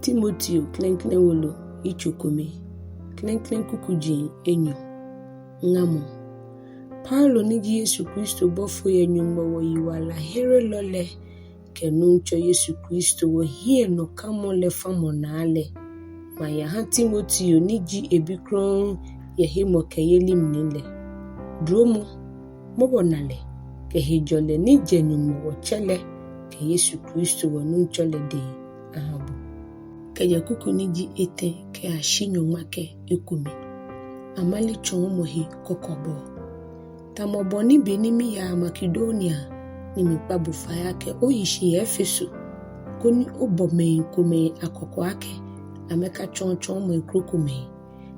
Timoteo Klenklen Wolo ichukome Klenklen kukujin enyo Ŋamɔ Paulo niji Yesu Kristo bofo ya Nyɔŋmɔ wo yiwala here lole kenuncho Yesu Kristo wo hie no kamo le famo na ale ma ya ha Timoteo niji ebikron ya hemo keyeli mnile dromo mobonale ke hejole nije Nyɔŋmɔ wo chele ke Yesu Kristo wo nuncho le de ahabu ke kuku niji ete ke ashinyo make ekume Amale chonmo he kɔkɔbɔɔ tamoboni benimi ya Makedonia ni mipabu fayake oyishi Efeso koni obome kume akoko ake ameka chonchon mo ikrokume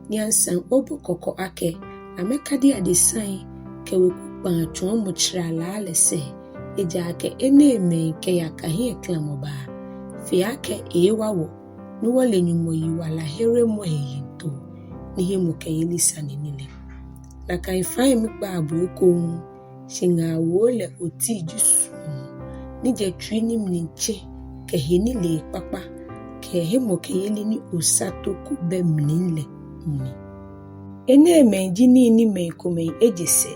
ni ansan obo koko ake ameka di adesan kewe kupa chon mo chirala alese eja ake eneme ke yakahi eklamoba fiake ewawo no wale nyumo yiwala here mo heyinto ni hemo keyeli sane nile na kan fae mikpa abuko shinga wole oti jusu ni je twini mninche ke heni le papa ke hemo keyeli ni osato kube mninle mni ene menjini ni meikome ejese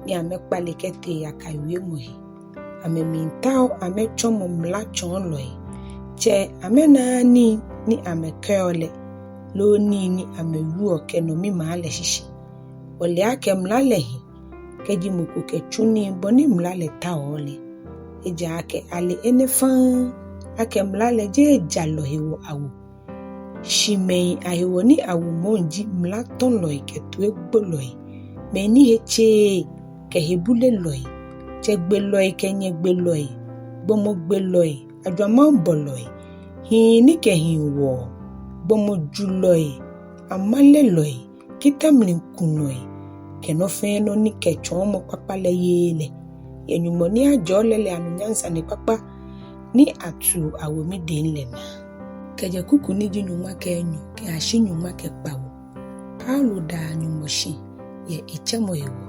ni amekpa lekete yakaiwe mohi amemintao amechomo mlachon loi che amenani ni amekeole lo ni ameruo kenomi maale shishi ole ake mlalehi keji muku ke chuni boni mlale taole eja ake ale enefan ake mlale je jalo hewo awu shimei ahewo ni awu monji mlaton loi ke tuegbo loi meni heche ke hebule loi chegbe loi ke nyegbe loi bomo gbe loi adwamambo loi hini ke hinwo bomo juloi amale loi kitamlin kunoi kenofeno ni kechomo papa le yele yenyumo ni ajole le anunyansa ni papa ni atu awomi denlena keje kuku ni jinyuma kenyu ke ashinyuma ke pawo Paulo da nyumoshi ye etsɛmɔ hewɔ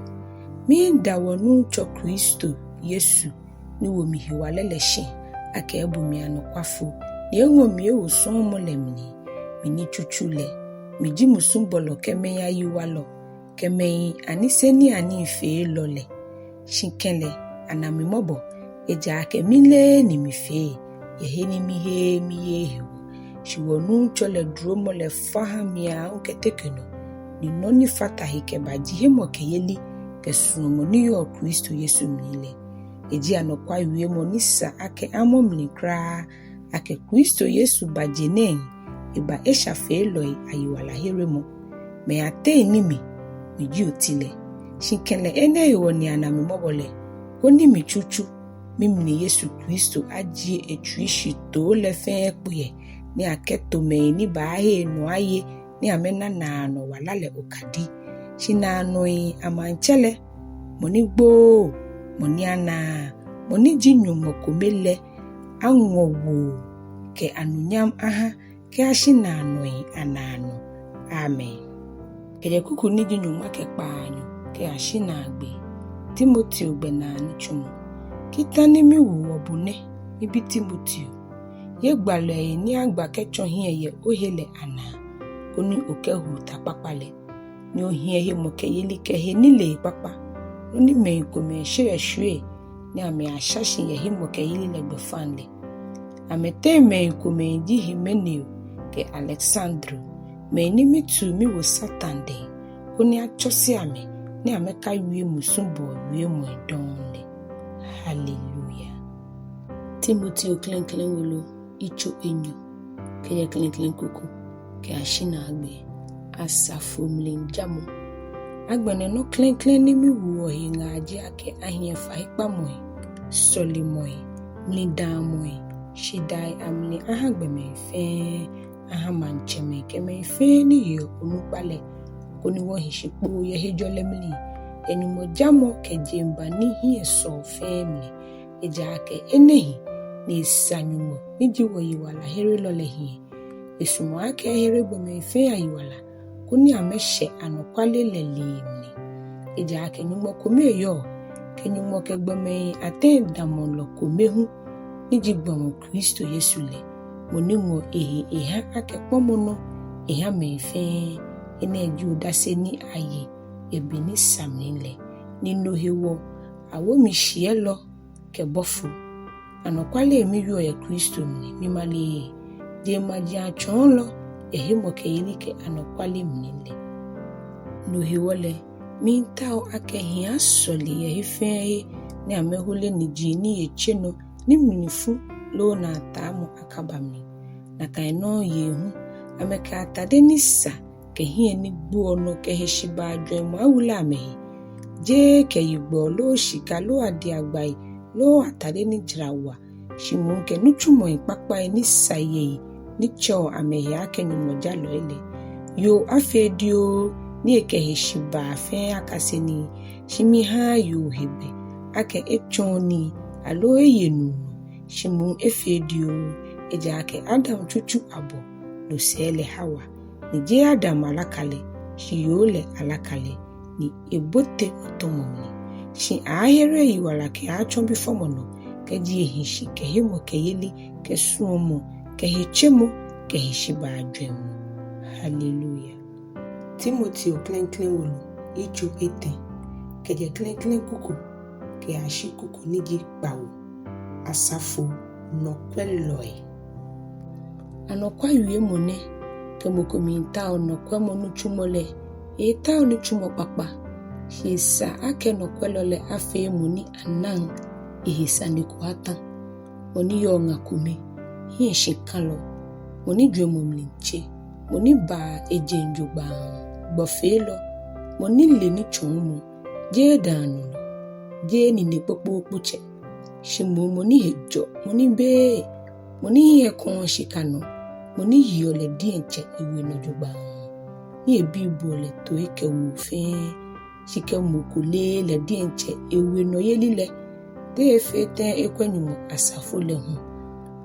mi dawo nuncho Kristo Yesu ni wo mi hiwalele shi ake ebumi anokwafo ni enwomi ewo somo lemni mini chuchule miji musumbolo keme ya yiwalo keme aniseni ani fe lole shinkele anamimobo eja ake mile ni mife yeheni mihe hewo shiwonu chole dromo le fahamia unketekeno ni noni fata hike baji hemo keyeli kesumo ni yo Kristo Yesu mile eji anokwa wiemo nisa ake amomni kra ake Kristo Yesu bajenen iba esha fe loi ayiwala heremo me ate nimi miji otile shinkele ene yo ni anami mobole oni mi chuchu mimni Yesu Kristo aji etwishi to le fe ekpuye ni aketo me ni bahe no aye ni amena na no walale okadi shina noi amanchele moni gbo moni ana moni jinyumo komele anwowo ke anunyam aha ke ashina anoi anano amen kede kuku ni jinyuma ke paanyo ke ashina agbe Timoteo gbɛnaa nitsumɔ kitani mi wuwo bune ibi Timoteo ye gbale ni agba kecho hie ye ohele ana koni okehu tapapale ni ohie he mokeyeli ke he nile papa oni me ko me hwe ni ame ashashi ye he mokeyeli le gbefanle amete me ko me ji Himeneo ke Alexandro me ni mitu mi wo Satan de koni achosi ame ni ameka wie musumbo wie mu edonle hallelujah Timoteo Klenklen Wolo icho enyo ke Klenklen kuku ke ashina agbe Asafo jamɔ agbene no Klenklen ni mi wo hinga aje ake ahia fa ipamo solimo mlidamo shidai amli ahagbe me fe ahamancheme ke me fe ni yo onupale koni wo hishipo ye hejole mli enumo jamɔ ke jemba ni hie so family eja ake enehi ni sanyumo niji wo yiwala here lole hie esumo ake here gbeme fe ayiwala koni ameshe anokwale lelimni eja ake nyumo kome yo ke nyumo ke gbeme atendamolo komehu niji gbomo Kristo Yesu le monimo eha akekpomono eha mefe ene ju daseni aye ebini samnile nino hewɔ awo mishielo ke bofu anokwale mi yo ya Kristo mni mi mali de maji achonlo ehimo ke yilike anokwale mnile no hewole mi ntao akehia soli ehife ne amehole ni jini echeno ni mnifu lo na tamu akabami na kaino yehu ameka atade nisa kehie ni gbo no keheshiba adwemu awula mehi je keyigbo lo shika lo adi agbai lo atade ni jirawa shimunke nitsumɔ ipapa ni saye ni cho amehi akenyumo jalo ele yo afedio ni ekeheshiba afen akaseni shimi ha yo hebe ake echoni alo eyenu shimun efedio ejake Adam chuchu abo no sele Hawa ni je Adam alakale shiyole alakale ni ebote otomomni shi ahere yiwala ke achombi fomono keji ehishi kehimo keyeli kesuomo kehechemo kehishiba adwemu. Hallelujah. Timoteo Wolo ichu ete keje kuku ke ashi kuku niji bawo Asafonɔkwɛlɔi anokwa yue mone ke mokominta onokwa monuchumole eta onichumo papa shisa ake nokwelole afe moni anan ehisani kuhata moni yo ngakume hi shikalo moni dwemomlinche moni ba ejenjugba bofelo moni leni chomu je danu je ni nepopo puche shimu moni hejo moni be moni ye kon shikano moni yole dienche iwe no jugba ni ebibo le to eke wufe shike mukule le dienche ewe no yelile de fete ekwenyumo Asafo le hu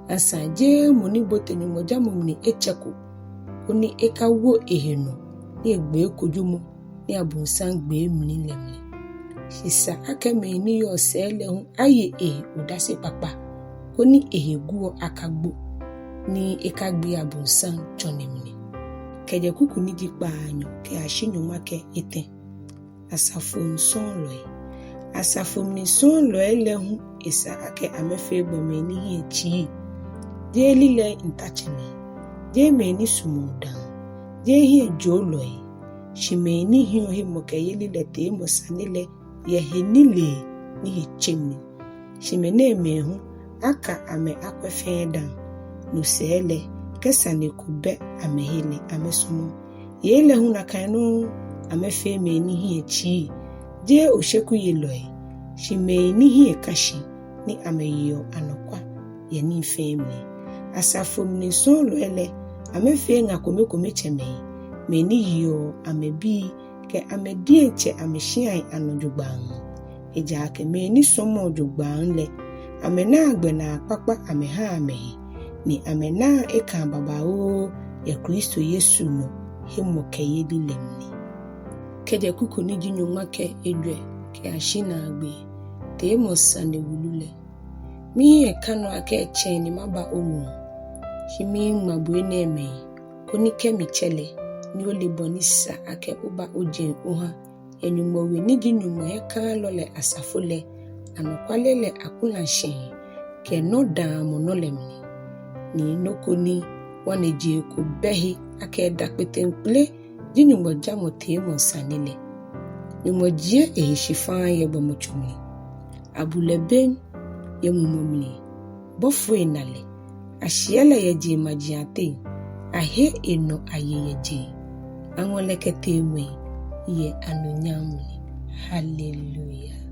asaje moni botenyumo jamomni echeko oni ekawo eheno ni egbe kojumo ni abunsan gbe mni lemni shisa akeme ni yo sele hu aye udase papa oni eheguo akagbo ni ekagbe abunsan chonemni keje kuku ni jipanyo ke ashinyuma ke ete Asafonɔkwɛlɔi Asafonɔkwɛlɔi lehu isa ake amefe gbomeni hichi je lile ntachene je meni sumoda je hie joloi shimeni hio himoke yelile Teemɔ sanile yehenile ni hichimni shimene mehu aka ame akwefeda nusele kesane kube amehele amesumo yele hu na kaino amefe meni hichi je osheku yeloi shimeni hie kashi ni ameyo anokwa yeni femi Asafonɔkwɛlɔi amefe ngakomekome cheme meni yo amebi ke amedieche ameshian anojugban ejake meni somo jugban le amena gbɛnaa papa ameha amehi ni amena eka babao ya Kristo Yesu no himo keyedi lemni keje kuku ni Nyɔŋmɔ ke edwe ke ashina agbe Teemɔ sane wulule mi ekano ake cheni maba omu shimi mabwe neme koni kemi chele ni olibonisa ake uba ojen oha Nyɔŋmɔ we ni Nyɔŋmɔ heka lole Asafo le anokwalele akula shen ke no damo no lemni ni nokoni waneje ko behi ake dakpetemple Nyɔŋmɔ jamɔ Teemɔ sanile Nyɔŋmɔ je ehishifan ye bomochumni abuleben ye mumomni bofu enale ashiela ye je majiate ahe eno aye je anwole ke Teemɔ ye anonyamni. Hallelujah.